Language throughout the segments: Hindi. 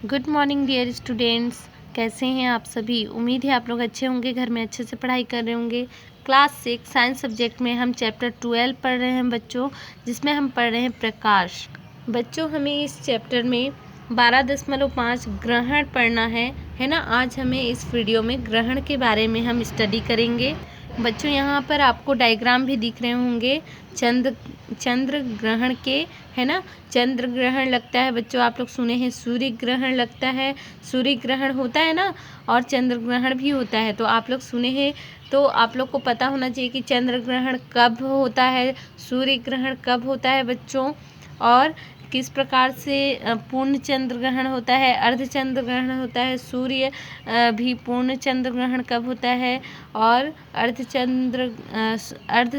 Good morning dear students. कैसे हैं आप सभी। उम्मीद है आप लोग अच्छे होंगे, घर में अच्छे से पढ़ाई कर रहे होंगे। क्लास 6 साइंस सब्जेक्ट में हम चैप्टर 12 पढ़ रहे हैं बच्चों, जिसमें हम पढ़ रहे हैं प्रकाश। बच्चों हमें इस चैप्टर में 12.5 ग्रहण पढ़ना है ना। आज हमें इस वीडियो में ग्रहण के बारे में हम स्टडी करेंगे। बच्चों यहाँ पर आपको डायग्राम भी दिख रहे होंगे चंद्र ग्रहण के, है ना। चंद्र ग्रहण लगता है बच्चों, आप लोग सुने हैं सूर्य ग्रहण लगता है, सूर्य ग्रहण होता है ना, और चंद्र ग्रहण भी होता है। तो आप लोग सुने हैं, तो आप लोग को पता होना चाहिए कि चंद्र ग्रहण कब होता है, सूर्य ग्रहण कब होता है बच्चों, और किस प्रकार से पूर्ण चंद्र ग्रहण होता है, अर्ध चंद्र ग्रहण होता है, सूर्य भी पूर्ण चंद्र ग्रहण कब होता है, और अर्ध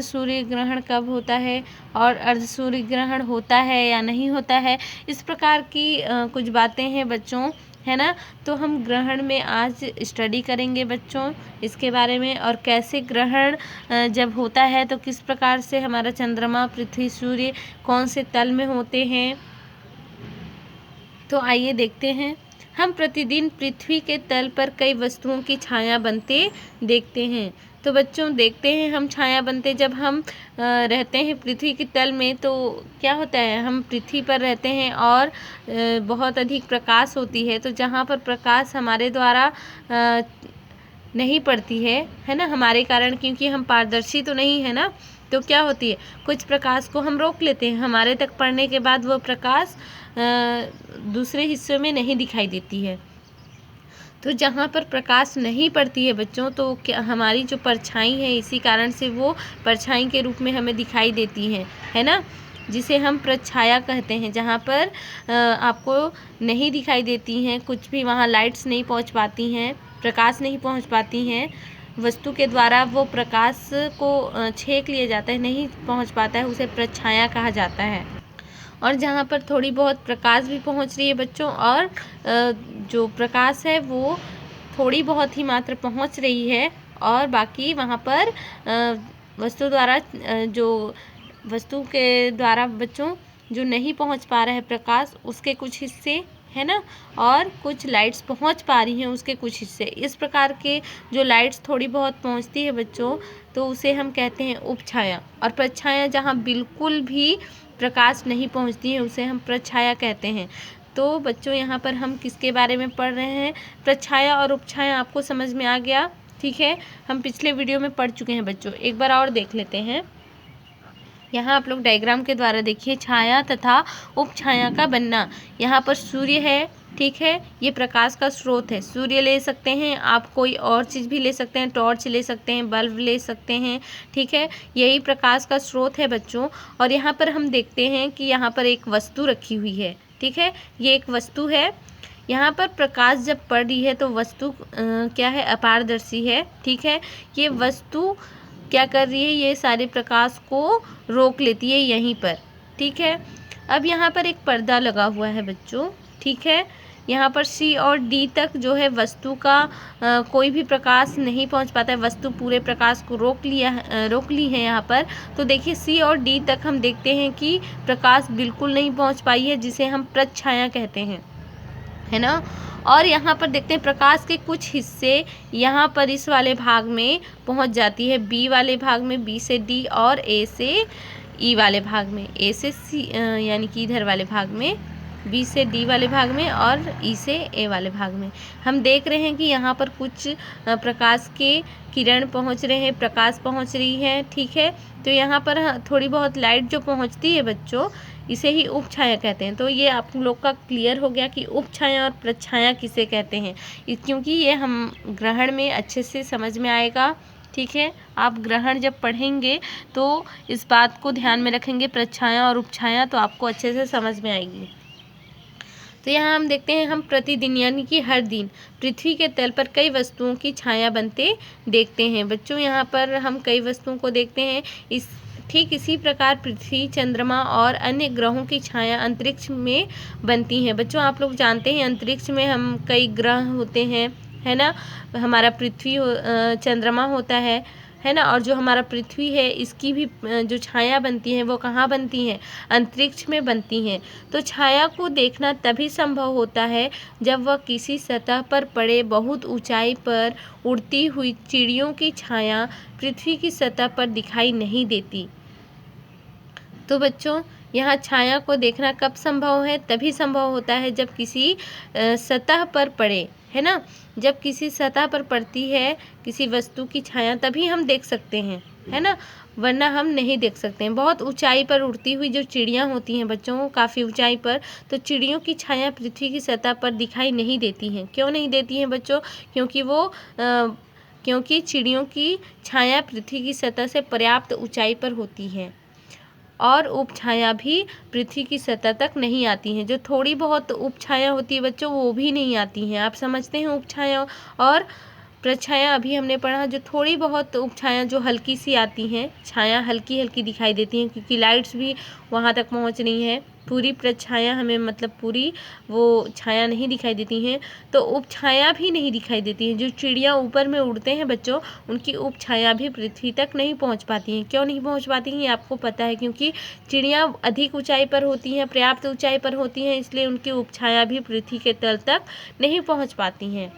सूर्य ग्रहण कब होता है, और अर्ध सूर्य ग्रहण होता है या नहीं होता है। इस प्रकार की कुछ बातें हैं बच्चों, है ना। तो हम ग्रहण में आज स्टडी करेंगे बच्चों इसके बारे में, और कैसे ग्रहण जब होता है तो किस प्रकार से हमारा चंद्रमा, पृथ्वी, सूर्य कौन से तल में होते हैं। तो आइए देखते हैं। हम प्रतिदिन पृथ्वी के तल पर कई वस्तुओं की छाया बनते देखते हैं। तो बच्चों देखते हैं हम छाया बनते, जब हम रहते हैं पृथ्वी के तल में तो क्या होता है, हम पृथ्वी पर रहते हैं और बहुत अधिक प्रकाश होती है। तो जहाँ पर प्रकाश हमारे द्वारा नहीं पड़ती है ना, हमारे कारण, क्योंकि हम पारदर्शी तो नहीं है ना, तो क्या होती है, कुछ प्रकाश को हम रोक लेते हैं, हमारे तक पड़ने के बाद वो प्रकाश दूसरे हिस्सों में नहीं दिखाई देती है। तो जहाँ पर प्रकाश नहीं पड़ती है बच्चों, तो क्या हमारी जो परछाई है, इसी कारण से वो परछाई के रूप में हमें दिखाई देती है ना, जिसे हम प्रछाया कहते हैं। जहाँ पर आपको नहीं दिखाई देती हैं कुछ भी, वहाँ लाइट्स नहीं पहुँच पाती हैं, प्रकाश नहीं पहुँच पाती हैं, वस्तु के द्वारा वो प्रकाश को छेक लिया जाता है, नहीं पहुँच पाता है, उसे प्रछाया कहा जाता है। और जहाँ पर थोड़ी बहुत प्रकाश भी पहुँच रही है बच्चों, और जो प्रकाश है वो थोड़ी बहुत ही मात्र पहुँच रही है, और बाकी वहाँ पर वस्तु के द्वारा बच्चों जो नहीं पहुँच पा रहा है प्रकाश, उसके कुछ हिस्से, है ना, और कुछ लाइट्स पहुँच पा रही हैं उसके कुछ हिस्से। इस प्रकार के जो लाइट्स थोड़ी बहुत पहुँचती है बच्चों, तो उसे हम कहते हैं उपछाया। और प्रछाया जहाँ बिल्कुल भी प्रकाश नहीं पहुँचती है, उसे हम प्रछाया कहते हैं। तो बच्चों यहाँ पर हम किसके बारे में पढ़ रहे हैं, प्रछाया और उपछाया। आपको समझ में आ गया, ठीक है। हम पिछले वीडियो में पढ़ चुके हैं बच्चों, एक बार और देख लेते हैं। यहाँ आप लोग डायग्राम के द्वारा देखिए, छाया तथा उपछाया का बनना। यहाँ पर सूर्य है, ठीक है, ये प्रकाश का स्रोत है। सूर्य ले सकते हैं आप, कोई और चीज़ भी ले सकते हैं, टॉर्च ले सकते हैं, बल्ब ले सकते हैं, ठीक है, यही प्रकाश का स्रोत है बच्चों। और यहाँ पर हम देखते हैं कि यहाँ पर एक वस्तु रखी हुई है, ठीक है, ये एक वस्तु है। यहाँ पर प्रकाश जब पड़ रही है तो वस्तु क्या है, अपारदर्शी है, ठीक है। ये वस्तु क्या कर रही है, ये सारे प्रकाश को रोक लेती है यहीं पर, ठीक है। अब यहाँ पर एक पर्दा लगा हुआ है बच्चों, ठीक है। यहाँ पर सी और डी तक जो है वस्तु का कोई भी प्रकाश नहीं पहुँच पाता है, वस्तु पूरे प्रकाश को रोक ली है यहाँ पर। तो देखिए सी और डी तक हम देखते हैं कि प्रकाश बिल्कुल नहीं पहुँच पाई है, जिसे हम प्रछाया कहते हैं, है ना। और यहाँ पर देखते हैं प्रकाश के कुछ हिस्से यहाँ पर इस वाले भाग में पहुँच जाती है, बी वाले भाग में, बी से डी, और ए से ई वाले भाग में, ए से सी यानी कि इधर वाले भाग में, बी से डी वाले भाग में, और ई से ए वाले भाग में। हम देख रहे हैं कि यहाँ पर कुछ प्रकाश के किरण पहुँच रहे हैं, प्रकाश पहुँच रही है, ठीक है। तो यहाँ पर थोड़ी बहुत लाइट जो पहुँचती है बच्चों, इसे ही उपछाया कहते हैं। तो ये आप लोग का क्लियर हो गया कि उपछाया और प्रछाया किसे कहते हैं, क्योंकि ये हम ग्रहण में अच्छे से समझ में आएगा, ठीक है। आप ग्रहण जब पढ़ेंगे तो इस बात को ध्यान में रखेंगे, प्रछाया और उपछाया, तो आपको अच्छे से समझ में आएगी। तो यहाँ हम देखते हैं, हम प्रतिदिन यानी कि हर दिन पृथ्वी के तल पर कई वस्तुओं की छाया बनते देखते हैं बच्चों। यहाँ पर हम कई वस्तुओं को देखते हैं। ठीक इसी प्रकार पृथ्वी, चंद्रमा और अन्य ग्रहों की छाया अंतरिक्ष में बनती हैं बच्चों। आप लोग जानते हैं अंतरिक्ष में हम कई ग्रह होते हैं, है ना। हमारा पृथ्वी चंद्रमा होता है, है ना। और जो हमारा पृथ्वी है इसकी भी जो छाया बनती है वो कहाँ बनती है, अंतरिक्ष में बनती हैं। तो छाया को देखना तभी संभव होता है जब वह किसी सतह पर पड़े। बहुत ऊंचाई पर उड़ती हुई चिड़ियों की छाया पृथ्वी की सतह पर दिखाई नहीं देती। तो बच्चों यहाँ छाया को देखना कब संभव है, तभी संभव होता है जब किसी सतह पर पड़े, है ना। जब किसी सतह पर पड़ती है किसी वस्तु की छाया तभी हम देख सकते हैं, है ना, वरना हम नहीं देख सकते हैं। बहुत ऊंचाई पर उड़ती हुई जो चिड़ियाँ होती हैं बच्चों, काफ़ी ऊंचाई पर, तो चिड़ियों की छाया पृथ्वी की सतह पर दिखाई नहीं देती हैं। क्यों नहीं देती हैं बच्चों? क्योंकि चिड़ियों की छाया पृथ्वी की सतह से पर्याप्त ऊंचाई पर होती है और उपछाया भी पृथ्वी की सतह तक नहीं आती हैं। जो थोड़ी बहुत उपछाया होती है बच्चों वो भी नहीं आती हैं। आप समझते हैं उपछाया और प्रछाया अभी हमने पढ़ा। जो थोड़ी बहुत उपछाया जो हल्की सी आती हैं, छाया हल्की हल्की दिखाई देती हैं क्योंकि लाइट्स भी वहाँ तक पहुँच रही हैं। पूरी प्रछाया हमें मतलब पूरी वो छाया नहीं दिखाई देती हैं, तो उपछाया भी नहीं दिखाई देती हैं। जो चिड़िया ऊपर में उड़ते हैं बच्चों उनकी उपछाया भी पृथ्वी तक नहीं पहुँच पाती हैं। क्यों नहीं पहुँच पाती हैं ये आपको पता है, क्योंकि चिड़िया अधिक ऊंचाई पर होती हैं, पर्याप्त ऊंचाई पर होती हैं, इसलिए उनकी उपछाया भी पृथ्वी के तल तक नहीं पहुँच पाती हैं।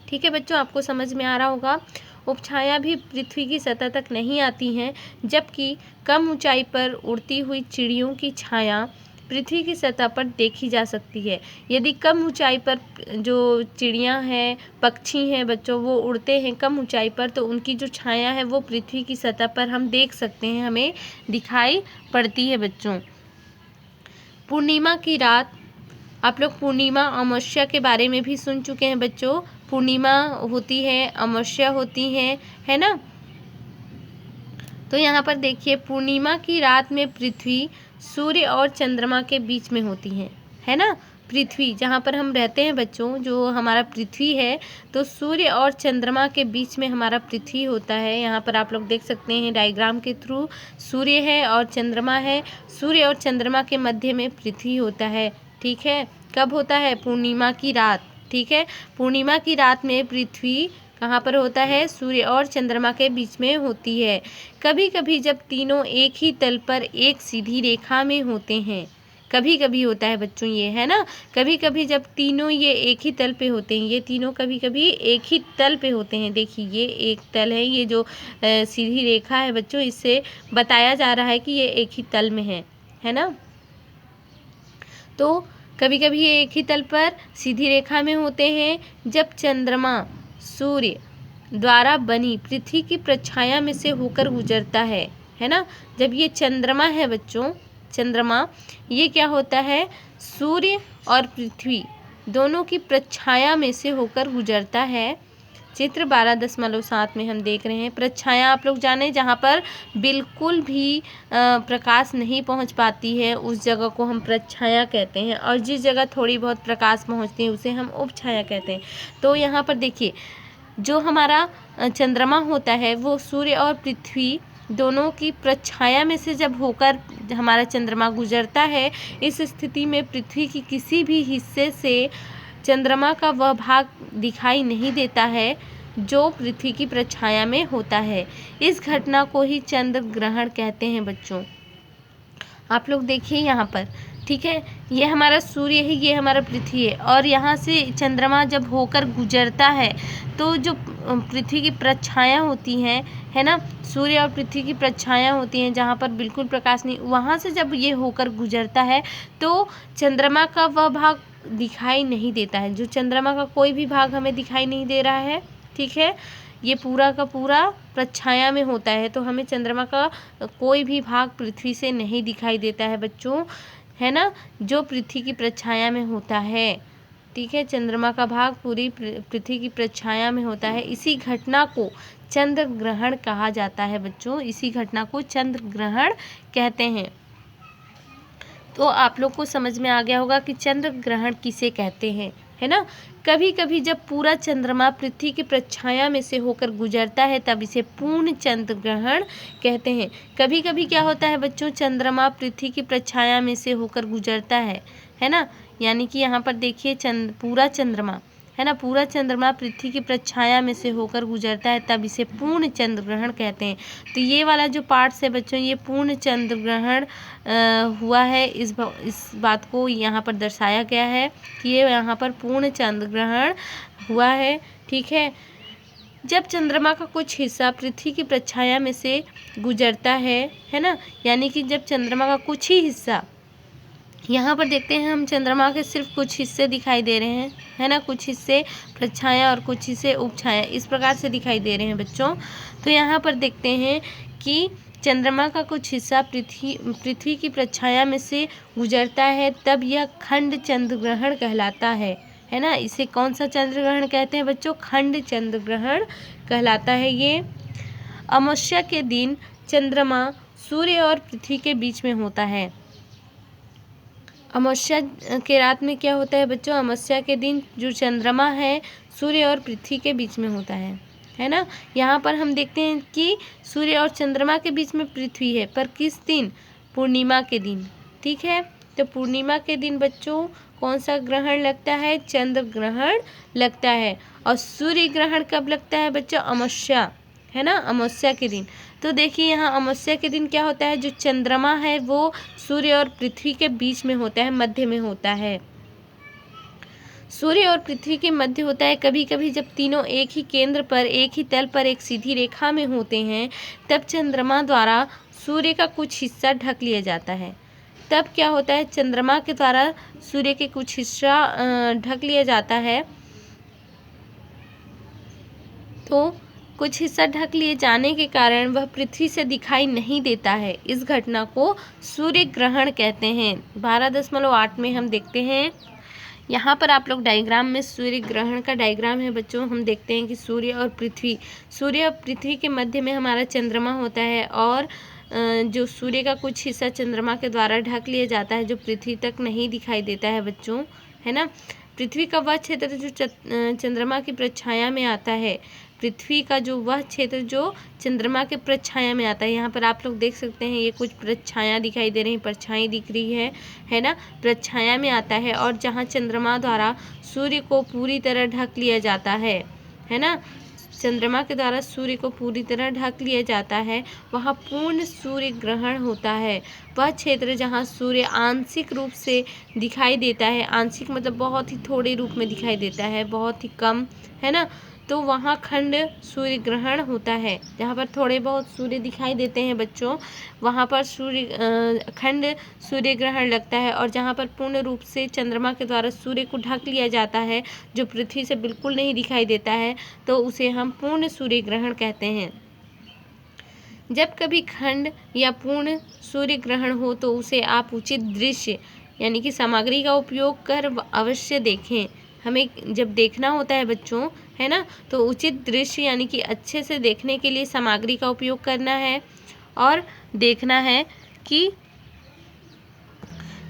ठीक है बच्चों, आपको समझ में आ रहा होगा। उपछाया भी पृथ्वी की सतह तक नहीं आती हैं, जबकि कम ऊंचाई पर उड़ती हुई चिड़ियों की छाया पृथ्वी की सतह पर देखी जा सकती है। यदि कम ऊंचाई पर जो चिड़ियां हैं, पक्षी हैं बच्चों, वो उड़ते हैं कम ऊंचाई पर, तो उनकी जो छाया है वो पृथ्वी की सतह पर हम देख सकते हैं, हमें दिखाई पड़ती है बच्चों। पूर्णिमा की रात, आप लोग पूर्णिमा अमावस्या के बारे में भी सुन चुके हैं बच्चों। पूर्णिमा होती है, अमावस्या होती है ना। तो यहाँ पर देखिए पूर्णिमा की रात में पृथ्वी सूर्य और चंद्रमा के बीच में होती है ना। पृथ्वी जहाँ पर हम रहते हैं बच्चों, जो हमारा पृथ्वी है, तो सूर्य और चंद्रमा के बीच में हमारा पृथ्वी होता है। यहाँ पर आप लोग देख सकते हैं डायग्राम के थ्रू, सूर्य है और चंद्रमा है। सूर्य और चंद्रमा के मध्य में पृथ्वी होता है। ठीक है, कब होता है? पूर्णिमा की रात। ठीक है, पूर्णिमा की रात में पृथ्वी कहाँ पर होता है? सूर्य और चंद्रमा के बीच में होती है। कभी कभी जब तीनों एक ही तल पर एक सीधी रेखा में होते हैं, कभी कभी होता है बच्चों ये, है ना। कभी कभी जब तीनों ये एक ही तल पे होते हैं, ये तीनों कभी कभी एक ही तल पे होते हैं। देखिए ये एक तल है, ये जो सीधी रेखा है बच्चों, इससे बताया जा रहा है कि ये एक ही तल में है ना। तो कभी कभी ये एक ही तल पर सीधी रेखा में होते हैं। जब चंद्रमा सूर्य द्वारा बनी पृथ्वी की प्रछाया में से होकर गुजरता है ना। जब ये चंद्रमा है बच्चों, चंद्रमा, ये क्या होता है? सूर्य और पृथ्वी दोनों की प्रछाया में से होकर गुजरता है। चित्र 12.7 में हम देख रहे हैं। प्रछाया आप लोग जाने, जहाँ पर बिल्कुल भी प्रकाश नहीं पहुँच पाती है उस जगह को हम प्रछाया कहते हैं, और जिस जगह थोड़ी बहुत प्रकाश पहुँचती है उसे हम उपछाया कहते हैं। तो यहाँ पर देखिए जो हमारा चंद्रमा होता है वो सूर्य और पृथ्वी दोनों की प्रछाया में से जब होकर हमारा चंद्रमा गुजरता है, इस स्थिति में पृथ्वी की किसी भी हिस्से से चंद्रमा का वह भाग दिखाई नहीं देता है जो पृथ्वी की प्रछाया में होता है। इस घटना को ही चंद्र ग्रहण कहते हैं बच्चों। आप लोग देखिए यहाँ पर, ठीक है, ये हमारा सूर्य है, ये हमारा पृथ्वी है, और यहाँ से चंद्रमा जब होकर गुजरता है तो जो पृथ्वी की प्रछाया होती है ना, सूर्य और पृथ्वी की प्रछाया होती हैं जहाँ पर बिल्कुल प्रकाश नहीं, वहाँ से जब ये होकर गुजरता है तो चंद्रमा का वह भाग दिखाई नहीं देता है। जो चंद्रमा का कोई भी भाग हमें दिखाई नहीं दे रहा है, ठीक है, ये पूरा का पूरा प्रछाया में होता है, तो हमें चंद्रमा का कोई भी भाग पृथ्वी से नहीं दिखाई देता है बच्चों, है ना, जो पृथ्वी की प्रछाया में होता है। ठीक है, चंद्रमा का भाग पूरी पृथ्वी की प्रछाया में होता है। इसी घटना को चंद्र ग्रहण कहा जाता है बच्चों, इसी घटना को चंद्र ग्रहण कहते हैं। तो आप लोग को समझ में आ गया होगा कि चंद्र ग्रहण किसे कहते हैं, है ना। कभी कभी जब पूरा चंद्रमा पृथ्वी की प्रछाया में से होकर गुजरता है तब इसे पूर्ण चंद्र ग्रहण कहते हैं। कभी कभी क्या होता है बच्चों, चंद्रमा पृथ्वी की प्रछाया में से होकर गुजरता है ना, यानी कि यहाँ पर देखिए पूरा चंद्रमा है ना, पूरा चंद्रमा पृथ्वी की प्रच्छाया में से होकर गुजरता है तब इसे पूर्ण चंद्र ग्रहण कहते हैं। तो ये वाला जो पार्ट्स है बच्चों, ये पूर्ण चंद्र ग्रहण हुआ है। इस बात को यहाँ पर दर्शाया गया है कि ये यहाँ पर पूर्ण चंद्र ग्रहण हुआ है। ठीक है, जब चंद्रमा का कुछ हिस्सा पृथ्वी की प्रच्छाया में से गुजरता है ना, यानी कि जब चंद्रमा का कुछ ही हिस्सा, यहाँ पर देखते हैं हम चंद्रमा के सिर्फ कुछ हिस्से दिखाई दे रहे हैं, है ना, कुछ हिस्से प्रच्छाया और कुछ हिस्से उपछाया, इस प्रकार से दिखाई दे रहे हैं बच्चों। तो यहाँ पर देखते हैं कि चंद्रमा का कुछ हिस्सा पृथ्वी की प्रच्छाया में से गुजरता है तब यह खंड चंद्र ग्रहण कहलाता है ना। इसे कौन सा चंद्र ग्रहण कहते हैं बच्चों? खंड चंद्र ग्रहण कहलाता है ये। अमावस्या के दिन चंद्रमा सूर्य और पृथ्वी के बीच में होता है। अमावस्या के रात में क्या होता है बच्चों? अमावस्या के दिन जो चंद्रमा है सूर्य और पृथ्वी के बीच में होता है ना। यहाँ पर हम देखते हैं कि सूर्य और चंद्रमा के बीच में पृथ्वी है, पर किस दिन? पूर्णिमा के दिन। ठीक है, तो पूर्णिमा के दिन बच्चों कौन सा ग्रहण लगता है? चंद्र ग्रहण लगता है। और सूर्य ग्रहण कब लगता है बच्चों? अमावस्या, है ना, अमावस्या के दिन। तो देखिए यहाँ अमावस्या के दिन क्या होता है, जो चंद्रमा है वो सूर्य और पृथ्वी के बीच में होता है, मध्य में होता है। सूर्य और पृथ्वी के मध्य होता है। कभी कभी जब तीनों एक ही केंद्र पर, एक ही तल पर, एक सीधी रेखा में होते हैं तब चंद्रमा द्वारा सूर्य का कुछ हिस्सा ढक लिया जाता है। तब क्या होता है, चंद्रमा के द्वारा सूर्य के कुछ हिस्सा ढक लिया जाता है। तो कुछ हिस्सा ढक लिए जाने के कारण वह पृथ्वी से दिखाई नहीं देता है। इस घटना को सूर्य ग्रहण कहते हैं। 12.8 में हम देखते हैं, यहाँ पर आप लोग डायग्राम में सूर्य ग्रहण का डायग्राम है बच्चों। हम देखते हैं कि सूर्य और पृथ्वी के मध्य में हमारा चंद्रमा होता है और जो सूर्य का कुछ हिस्सा चंद्रमा के द्वारा ढक लिया जाता है जो पृथ्वी तक नहीं दिखाई देता है बच्चों, है ना। पृथ्वी का वह क्षेत्र जो चंद्रमा की प्रच्छाया में आता है, पृथ्वी का जो वह क्षेत्र जो चंद्रमा के प्रच्छाया में आता है, यहाँ पर आप लोग देख सकते हैं ये कुछ प्रच्छाया दिखाई दे रही है, परछाई दिख रही है ना, प्रच्छाया में आता है। और जहाँ चंद्रमा द्वारा सूर्य को पूरी तरह ढक लिया जाता है ना, चंद्रमा के द्वारा सूर्य को पूरी तरह ढक लिया जाता है, वहाँ पूर्ण सूर्य ग्रहण होता है। वह क्षेत्र जहाँ सूर्य आंशिक रूप से दिखाई देता है, आंशिक मतलब बहुत ही थोड़े रूप में दिखाई देता है, बहुत ही कम, है ना, तो वहाँ खंड सूर्य ग्रहण होता है। जहाँ पर थोड़े बहुत सूर्य दिखाई देते हैं बच्चों, वहाँ पर खंड सूर्य ग्रहण लगता है। और जहाँ पर पूर्ण रूप से चंद्रमा के द्वारा सूर्य को ढक लिया जाता है, जो पृथ्वी से बिल्कुल नहीं दिखाई देता है, तो उसे हम पूर्ण सूर्य ग्रहण कहते हैं। जब कभी खंड या पूर्ण सूर्य ग्रहण हो तो उसे आप उचित दृश्य यानी कि सामग्री का उपयोग कर अवश्य देखें। हमें जब देखना होता है बच्चों, है ना, तो उचित दृश्य यानी कि अच्छे से देखने के लिए सामग्री का उपयोग करना है और देखना है कि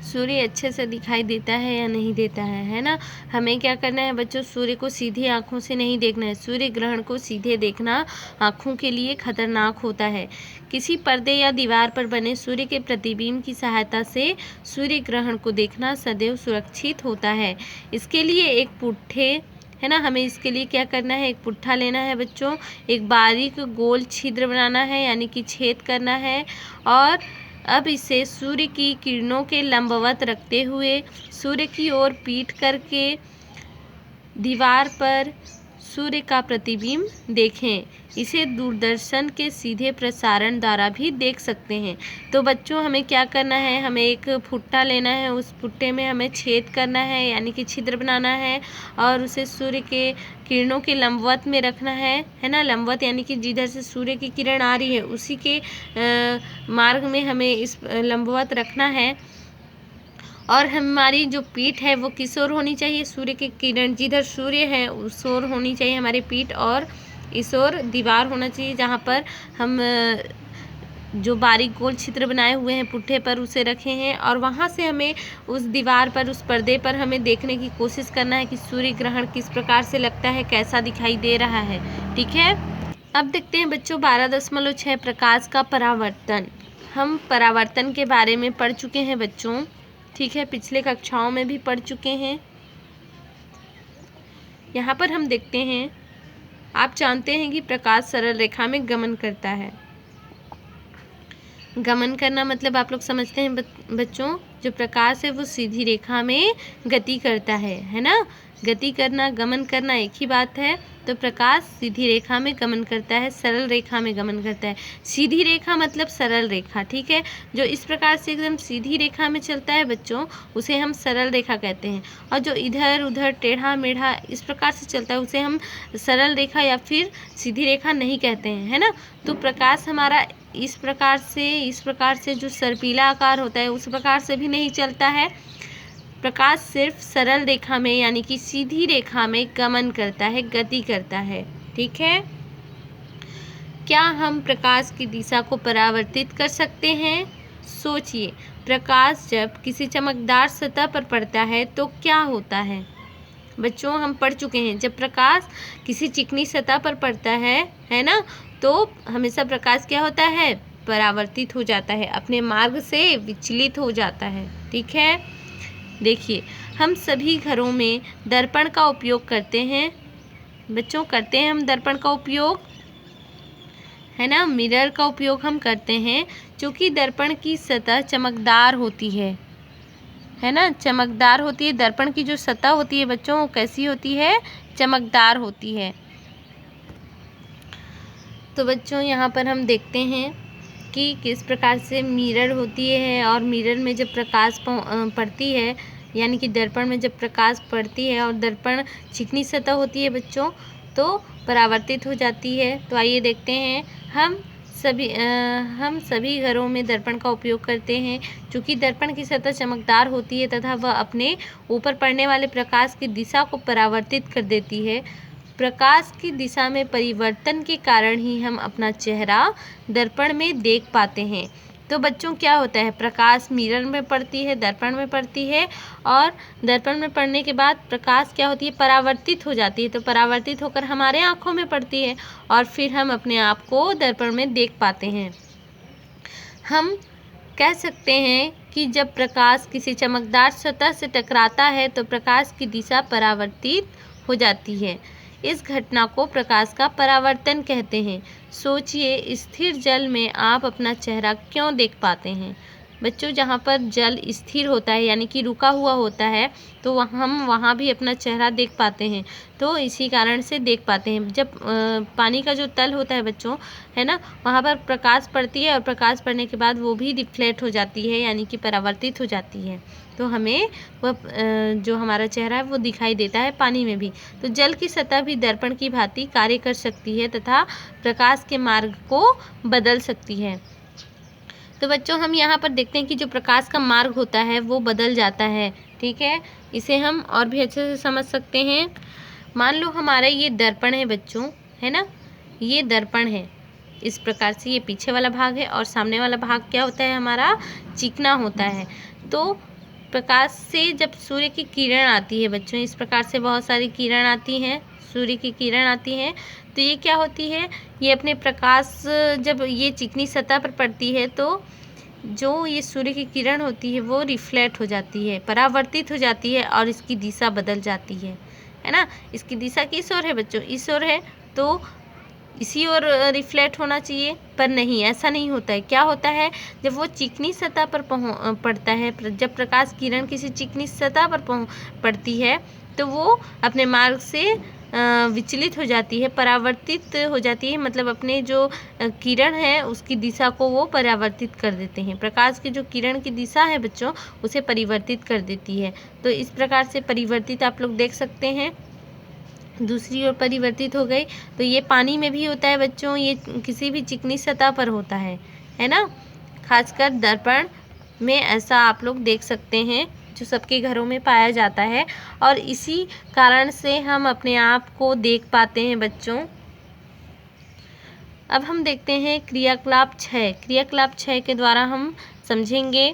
सूर्य अच्छे से दिखाई देता है या नहीं देता है ना। हमें क्या करना है बच्चों, सूर्य को सीधी आँखों से नहीं देखना है। सूर्य ग्रहण को सीधे देखना आँखों के लिए खतरनाक होता है। किसी पर्दे या दीवार पर बने सूर्य के प्रतिबिंब की सहायता से सूर्य ग्रहण को देखना सदैव सुरक्षित होता है। इसके लिए एक पुट्ठे, है ना, हमें इसके लिए क्या करना है, एक पुट्ठा लेना है बच्चों, एक बारीक गोल छिद्र बनाना है यानी कि छेद करना है। और अब इसे सूर्य की किरणों के लंबवत रखते हुए सूर्य की ओर पीठ करके दीवार पर सूर्य का प्रतिबिंब देखें। इसे दूरदर्शन के सीधे प्रसारण द्वारा भी देख सकते हैं। तो बच्चों हमें क्या करना है, हमें एक फुट्टा लेना है, उस फुट्टे में हमें छेद करना है यानी कि छिद्र बनाना है और उसे सूर्य के किरणों के लंबवत में रखना है ना। लंबवत यानी कि जिधर से सूर्य की किरण आ रही है उसी के मार्ग में हमें इस लंबवत रखना है। और हमारी जो पीठ है वो किस ओर होनी चाहिए, सूर्य की किरण जिधर सूर्य है उस ओर होनी चाहिए हमारी पीठ, और इस ओर दीवार होना चाहिए जहाँ पर हम जो बारीक गोल छिद्र बनाए हुए हैं पुट्ठे पर उसे रखे हैं। और वहाँ से हमें उस दीवार पर, उस पर्दे पर हमें देखने की कोशिश करना है कि सूर्य ग्रहण किस प्रकार से लगता है, कैसा दिखाई दे रहा है। ठीक है, अब देखते हैं बच्चों 12.6 प्रकाश का परावर्तन। हम परावर्तन के बारे में पढ़ चुके हैं बच्चों, ठीक है, पिछले कक्षाओं में भी पढ़ चुके हैं। यहाँ पर हम देखते हैं, आप जानते हैं कि प्रकाश सरल रेखा में गमन करता है। गमन करना मतलब आप लोग समझते हैं बच्चों, जो प्रकाश है वो सीधी रेखा में गति करता है ना। गति करना, गमन करना एक ही बात है। तो प्रकाश सीधी रेखा में गमन करता है, सरल रेखा में गमन करता है। सीधी रेखा मतलब सरल रेखा, ठीक है। जो इस प्रकार से एकदम सीधी रेखा में चलता है बच्चों, उसे हम सरल रेखा कहते हैं। और जो इधर उधर टेढ़ा मेढ़ा इस प्रकार से चलता है, उसे हम सरल रेखा या फिर सीधी रेखा नहीं कहते हैं, है ना। तो प्रकाश हमारा इस प्रकार से जो सर्पीला आकार होता है उस प्रकार से भी नहीं चलता है। प्रकाश सिर्फ सरल रेखा में यानी कि सीधी रेखा में गमन करता है, गति करता है, ठीक है। क्या हम प्रकाश की दिशा को परावर्तित कर सकते हैं? सोचिए, प्रकाश जब किसी चमकदार सतह पर पड़ता है तो क्या होता है? बच्चों हम पढ़ चुके हैं, जब प्रकाश किसी चिकनी सतह पर पड़ता है ना, तो हमेशा प्रकाश क्या होता है? परावर्तित हो जाता है, अपने मार्ग से विचलित हो जाता है, ठीक है। देखिए, हम सभी घरों में दर्पण का उपयोग करते हैं बच्चों, करते हैं हम दर्पण का उपयोग, है ना। मिरर का उपयोग हम करते हैं, क्योंकि दर्पण की सतह चमकदार होती है ना, चमकदार होती है। दर्पण की जो सतह होती है बच्चों, वो कैसी होती है? चमकदार होती है। तो बच्चों यहाँ पर हम देखते हैं कि किस प्रकार से मिरर होती है, और मिरर में जब प्रकाश पड़ती है, यानी कि दर्पण में जब प्रकाश पड़ती है और दर्पण चिकनी सतह होती है बच्चों, तो परावर्तित हो जाती है। तो आइए देखते हैं, हम सभी घरों में दर्पण का उपयोग करते हैं, क्योंकि दर्पण की सतह चमकदार होती है तथा वह अपने ऊपर पड़ने वाले प्रकाश की दिशा को परावर्तित कर देती है। प्रकाश की दिशा में परिवर्तन के कारण ही हम अपना चेहरा दर्पण में देख पाते हैं। तो बच्चों क्या होता है? प्रकाश मिरर में पड़ती है, दर्पण में पड़ती है, और दर्पण में पड़ने के बाद प्रकाश क्या होती है? परावर्तित हो जाती है। तो परावर्तित होकर हमारे आँखों में पड़ती है, और फिर हम अपने आप को दर्पण में देख पाते हैं। हम कह सकते हैं कि जब प्रकाश किसी चमकदार सतह से टकराता है तो प्रकाश की दिशा परावर्तित हो जाती है। इस घटना को प्रकाश का परावर्तन कहते हैं। सोचिए, स्थिर जल में आप अपना चेहरा क्यों देख पाते हैं? बच्चों, जहाँ पर जल स्थिर होता है यानी कि रुका हुआ होता है, तो हम वहाँ भी अपना चेहरा देख पाते हैं। तो इसी कारण से देख पाते हैं। जब पानी का जो तल होता है बच्चों, है ना, वहाँ पर प्रकाश पड़ती है, और प्रकाश पड़ने के बाद वो भी रिफ्लेक्ट हो जाती है, यानी कि परावर्तित हो जाती है। तो हमें वह जो हमारा चेहरा है वो दिखाई देता है पानी में भी। तो जल की सतह भी दर्पण की भांति कार्य कर सकती है तथा प्रकाश के मार्ग को बदल सकती है। तो बच्चों हम यहाँ पर देखते हैं कि जो प्रकाश का मार्ग होता है वो बदल जाता है, ठीक है। इसे हम और भी अच्छे से समझ सकते हैं। मान लो हमारा ये दर्पण है बच्चों, है ना, ये दर्पण है। इस प्रकार से ये पीछे वाला भाग है, और सामने वाला भाग क्या होता है? हमारा चिकना होता है। तो प्रकाश से जब सूर्य की किरण आती है बच्चों, इस प्रकार से बहुत सारी किरण आती हैं, सूर्य की किरण आती हैं, तो ये क्या होती है? ये अपने प्रकाश जब ये चिकनी सतह पर पड़ती है, तो जो ये सूर्य की किरण होती है वो रिफ्लेक्ट हो जाती है, परावर्तित हो जाती है, और इसकी दिशा बदल जाती है ना। इसकी दिशा किस ओर है बच्चों? इस ओर है, तो इसी ओर रिफ्लेक्ट होना चाहिए, पर नहीं, ऐसा नहीं होता है। क्या होता है? जब वो चिकनी सतह पर पड़ता है, जब प्रकाश किरण किसी चिकनी सतह पर पड़ती है, तो वो अपने मार्ग से विचलित हो जाती है, परावर्तित हो जाती है, मतलब अपने जो किरण है उसकी दिशा को वो परावर्तित कर देते हैं। प्रकाश की जो किरण की दिशा है बच्चों, उसे परिवर्तित कर देती है। तो इस प्रकार से परिवर्तित आप लोग देख सकते हैं, दूसरी ओर परिवर्तित हो गई। तो ये पानी में भी होता है बच्चों, ये किसी भी चिकनी सतह पर होता है ना। खासकर दर्पण में ऐसा आप लोग देख सकते हैं, जो सबके घरों में पाया जाता है, और इसी कारण से हम अपने आप को देख पाते हैं बच्चों। अब हम देखते हैं क्रियाकलाप 6। क्रियाकलाप 6 के द्वारा हम समझेंगे।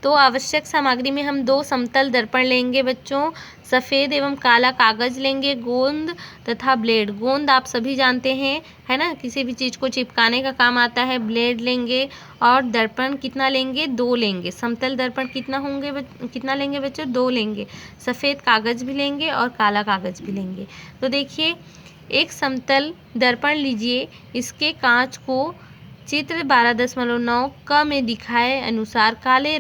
तो आवश्यक सामग्री में हम 2 समतल दर्पण लेंगे बच्चों, सफ़ेद एवं काला कागज़ लेंगे, गोंद तथा ब्लेड। गोंद आप सभी जानते हैं, है ना, किसी भी चीज़ को चिपकाने का काम आता है। ब्लेड लेंगे और दर्पण कितना लेंगे, 2 लेंगे। समतल दर्पण कितना लेंगे बच्चों, 2 लेंगे। सफ़ेद कागज़ भी लेंगे और काला कागज़ भी लेंगे। तो देखिए, एक समतल दर्पण लीजिए, इसके कांच को चित्र 12.9 क में दिखाए अनुसार काले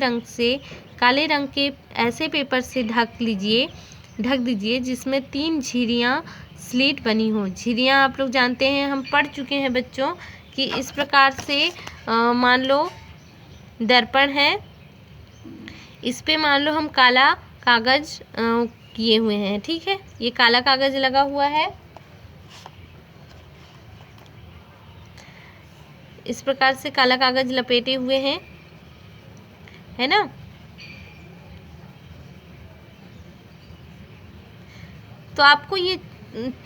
रंग के ऐसे पेपर से ढक दीजिए जिसमें 3 झिरियाँ स्लिट बनी हो। झिरियाँ आप लोग जानते हैं, हम पढ़ चुके हैं बच्चों कि इस प्रकार से मान लो दर्पण है, इस पे मान लो हम काला कागज़ किए हुए हैं। ठीक है, ये काला कागज़ लगा हुआ है, इस प्रकार से काला कागज़ लपेटे हुए हैं, है ना। तो आपको ये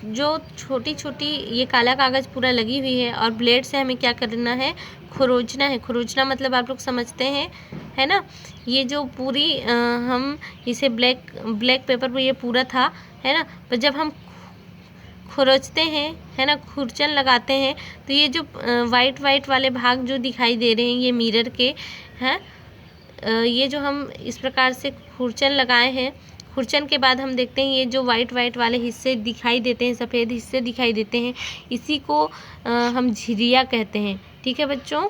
जो छोटी छोटी ये काला कागज़ पूरा लगी हुई है और ब्लेड से हमें क्या करना है, खुरोचना है। खुरोचना मतलब आप लोग समझते हैं, है ना। ये जो पूरी हम इसे ब्लैक पेपर पर ये पूरा था, है ना, पर जब हम खुरोचते हैं, है ना, खुरचन लगाते हैं, तो ये जो वाइट वाले भाग जो दिखाई दे रहे हैं ये मिरर के हैं, ये जो हम इस प्रकार से खुरचन लगाए हैं, खुरचन के बाद हम देखते हैं ये जो वाइट वाले हिस्से दिखाई देते हैं, सफ़ेद हिस्से दिखाई देते हैं, इसी को हम झिरिया कहते हैं। ठीक है बच्चों,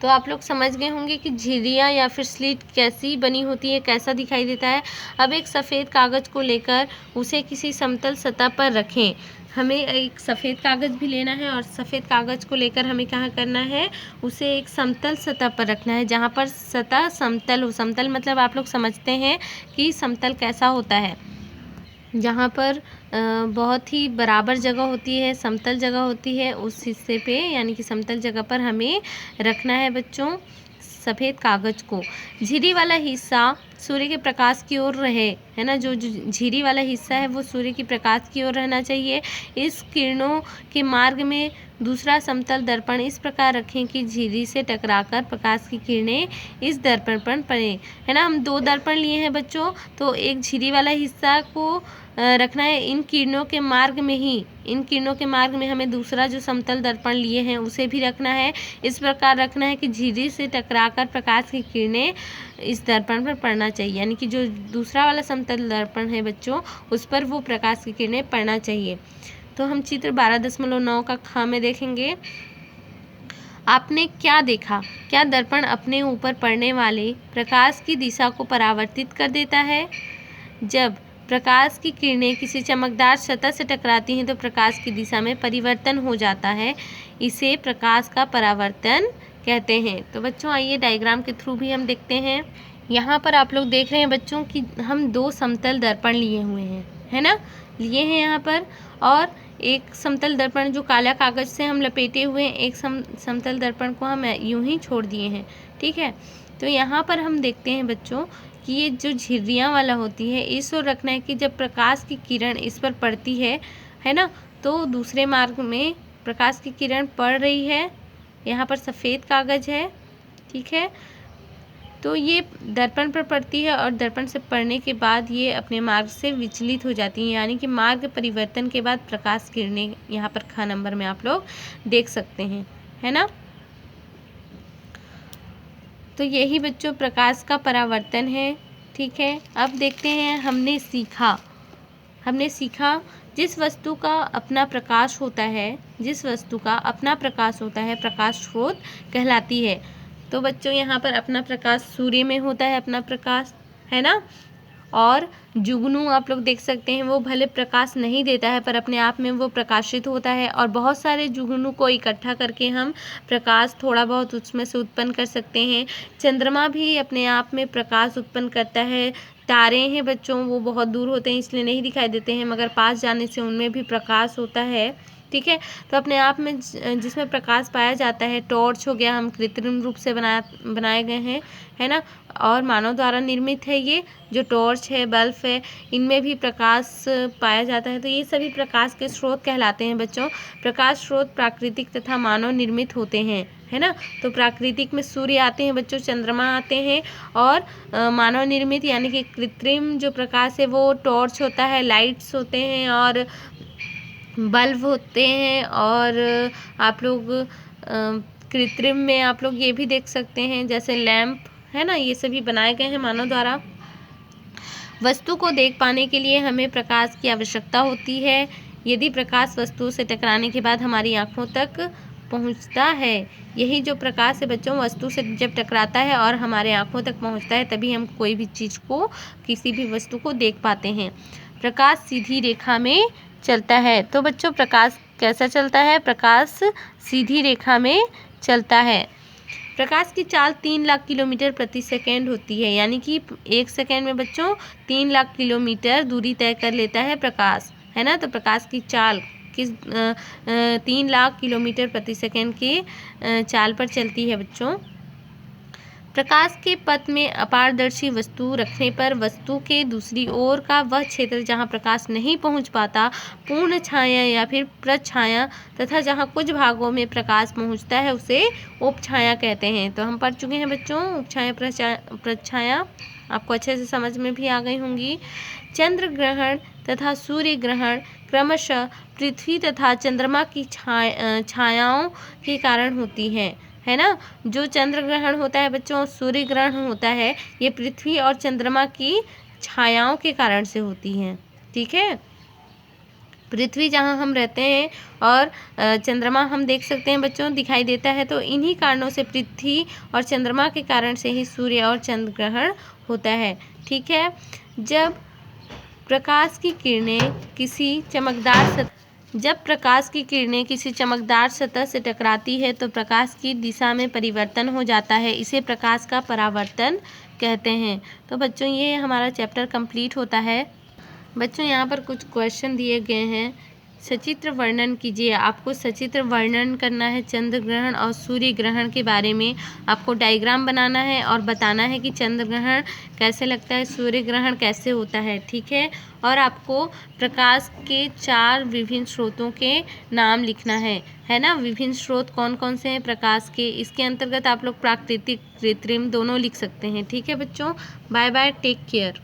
तो आप लोग समझ गए होंगे कि झिरिया या फिर स्लिट कैसी बनी होती है, कैसा दिखाई देता है। अब एक सफ़ेद कागज़ को लेकर उसे किसी समतल सतह पर रखें। हमें एक सफ़ेद कागज़ भी लेना है और सफ़ेद कागज़ को लेकर हमें क्या करना है, उसे एक समतल सतह पर रखना है जहाँ पर सतह समतल हो। समतल मतलब आप लोग समझते हैं कि समतल कैसा होता है, जहाँ पर बहुत ही बराबर जगह होती है, समतल जगह होती है, उस हिस्से पे यानी कि समतल जगह पर हमें रखना है बच्चों सफ़ेद कागज़ को। झिरी वाला हिस्सा सूर्य के प्रकाश की ओर रहे, है ना। जो झिरी वाला हिस्सा है वो सूर्य की प्रकाश की ओर रहना चाहिए। इस किरणों के मार्ग में दूसरा समतल दर्पण इस प्रकार रखें कि झिरी से टकराकर प्रकाश की किरणें इस दर्पण पर पड़े, है ना। हम 2 दर्पण लिए हैं बच्चों, तो एक झिरी वाला हिस्सा को रखना है इन किरणों के मार्ग में हमें दूसरा जो समतल दर्पण लिए हैं उसे भी रखना है। इस प्रकार रखना है कि झिरी से टकराकर प्रकाश की किरणें इस दर्पण पर पड़ना चाहिए, यानी कि जो दूसरा वाला समतल दर्पण है बच्चों उस पर वो प्रकाश की किरणें पड़ना चाहिए। तो हम चित्र 12.9 का ख में देखेंगे। आपने क्या देखा, क्या दर्पण अपने ऊपर पड़ने वाले प्रकाश की दिशा को परावर्तित कर देता है। जब प्रकाश की किरणें किसी चमकदार सतह से टकराती हैं तो प्रकाश की दिशा में परिवर्तन हो जाता है, इसे प्रकाश का परावर्तन कहते हैं। तो बच्चों आइए डायग्राम के थ्रू भी हम देखते हैं। यहाँ पर आप लोग देख रहे हैं बच्चों कि हम 2 समतल दर्पण लिए हुए हैं, है ना, लिए हैं यहाँ पर, और एक समतल दर्पण जो काला कागज़ से हम लपेटे हुए हैं, एक समतल दर्पण को हम यूं ही छोड़ दिए हैं। ठीक है, तो यहाँ पर हम देखते हैं बच्चों कि ये जो झिर्रियाँ वाला होती है इस ओर रखना है कि जब प्रकाश की किरण इस पर पड़ती है ना, तो दूसरे मार्ग में प्रकाश की किरण पड़ रही है, यहाँ पर सफ़ेद कागज़ है। ठीक है, तो ये दर्पण पर पड़ती है और दर्पण से पड़ने के बाद ये अपने मार्ग से विचलित हो जाती हैं, यानी कि मार्ग परिवर्तन के बाद प्रकाश किरणें यहाँ पर ख नंबर में आप लोग देख सकते हैं, है ना। तो यही बच्चों प्रकाश का परावर्तन है। ठीक है, अब देखते हैं हमने सीखा जिस वस्तु का अपना प्रकाश होता है प्रकाश स्रोत कहलाती है। तो बच्चों यहाँ पर अपना प्रकाश सूर्य में होता है, अपना प्रकाश, है ना। और जुगनू आप लोग देख सकते हैं वो भले प्रकाश नहीं देता है पर अपने आप में वो प्रकाशित होता है, और बहुत सारे जुगनू को इकट्ठा करके हम प्रकाश थोड़ा बहुत उसमें से उत्पन्न कर सकते हैं। चंद्रमा भी अपने आप में प्रकाश उत्पन्न करता है। तारे हैं बच्चों वो बहुत दूर होते हैं इसलिए नहीं दिखाई देते हैं, मगर पास जाने से उनमें भी प्रकाश होता है। ठीक है। तो अपने आप में जिसमें प्रकाश पाया जाता है, टॉर्च हो गया, हम कृत्रिम रूप से बनाए गए हैं, है ना, और मानव द्वारा निर्मित है। ये जो टॉर्च है, बल्ब है, इनमें भी प्रकाश पाया जाता है। तो ये सभी प्रकाश के स्रोत कहलाते हैं बच्चों। प्रकाश स्रोत प्राकृतिक तथा मानव निर्मित होते हैं, है ना। तो प्राकृतिक में सूर्य आते हैं बच्चों, चंद्रमा आते हैं, और मानव निर्मित यानी कि कृत्रिम जो प्रकाश है वो टॉर्च होता है, लाइट्स होते हैं और बल्ब होते हैं। और आप लोग कृत्रिम में आप लोग ये भी देख सकते हैं जैसे लैंप, है ना, ये सभी बनाए गए हैं मानव द्वारा। वस्तु को देख पाने के लिए हमें प्रकाश की आवश्यकता होती है। यदि प्रकाश वस्तु से टकराने के बाद हमारी आँखों तक पहुँचता है, यही जो प्रकाश है बच्चों, वस्तु से जब टकराता है और हमारे आँखों तक पहुँचता है, तभी हम कोई भी चीज़ को, किसी भी वस्तु को देख पाते हैं। प्रकाश सीधी रेखा में चलता है। तो बच्चों प्रकाश कैसा चलता है? प्रकाश सीधी रेखा में चलता है। प्रकाश की चाल 3 लाख किलोमीटर प्रति सेकंड होती है, यानी कि 1 सेकंड में बच्चों 3 लाख किलोमीटर दूरी तय कर लेता है प्रकाश, है ना। तो प्रकाश की चाल किस 3 लाख किलोमीटर प्रति सेकंड की चाल पर चलती है बच्चों। प्रकाश के पथ में अपारदर्शी वस्तु रखने पर वस्तु के दूसरी ओर का वह क्षेत्र जहां प्रकाश नहीं पहुंच पाता, पूर्ण छाया या फिर प्रछाया, तथा जहां कुछ भागों में प्रकाश पहुंचता है, उसे उपछाया कहते हैं। तो हम पढ़ चुके हैं बच्चों उपछाया, प्रछाया, आपको अच्छे से समझ में भी आ गई होंगी। चंद्र ग्रहण तथा सूर्य ग्रहण क्रमशः पृथ्वी तथा चंद्रमा की छायाओं के कारण होती है ना। जो चंद्र ग्रहण होता है बच्चों, सूर्य ग्रहण होता है, ये पृथ्वी और चंद्रमा की छायाओं के कारण से होती हैं, ठीक है। पृथ्वी जहाँ हम रहते हैं और चंद्रमा हम देख सकते हैं बच्चों, दिखाई देता है, तो इन्हीं कारणों से पृथ्वी और चंद्रमा के कारण से ही सूर्य और चंद्र ग्रहण होता है, ठीक है। जब प्रकाश की किरणें किसी चमकदार सतह से टकराती है तो प्रकाश की दिशा में परिवर्तन हो जाता है, इसे प्रकाश का परावर्तन कहते हैं। तो बच्चों ये हमारा चैप्टर कंप्लीट होता है। बच्चों यहाँ पर कुछ क्वेश्चन दिए गए हैं, सचित्र वर्णन कीजिए। आपको सचित्र वर्णन करना है चंद्र ग्रहण और सूर्य ग्रहण के बारे में। आपको डायग्राम बनाना है और बताना है कि चंद्र ग्रहण कैसे लगता है, सूर्य ग्रहण कैसे होता है, ठीक है। और आपको प्रकाश के 4 विभिन्न स्रोतों के नाम लिखना है ना। विभिन्न स्रोत कौन कौन से हैं प्रकाश के, इसके अंतर्गत आप लोग प्राकृतिक, कृत्रिम दोनों लिख सकते हैं, ठीक है बच्चों। Bye bye, take care.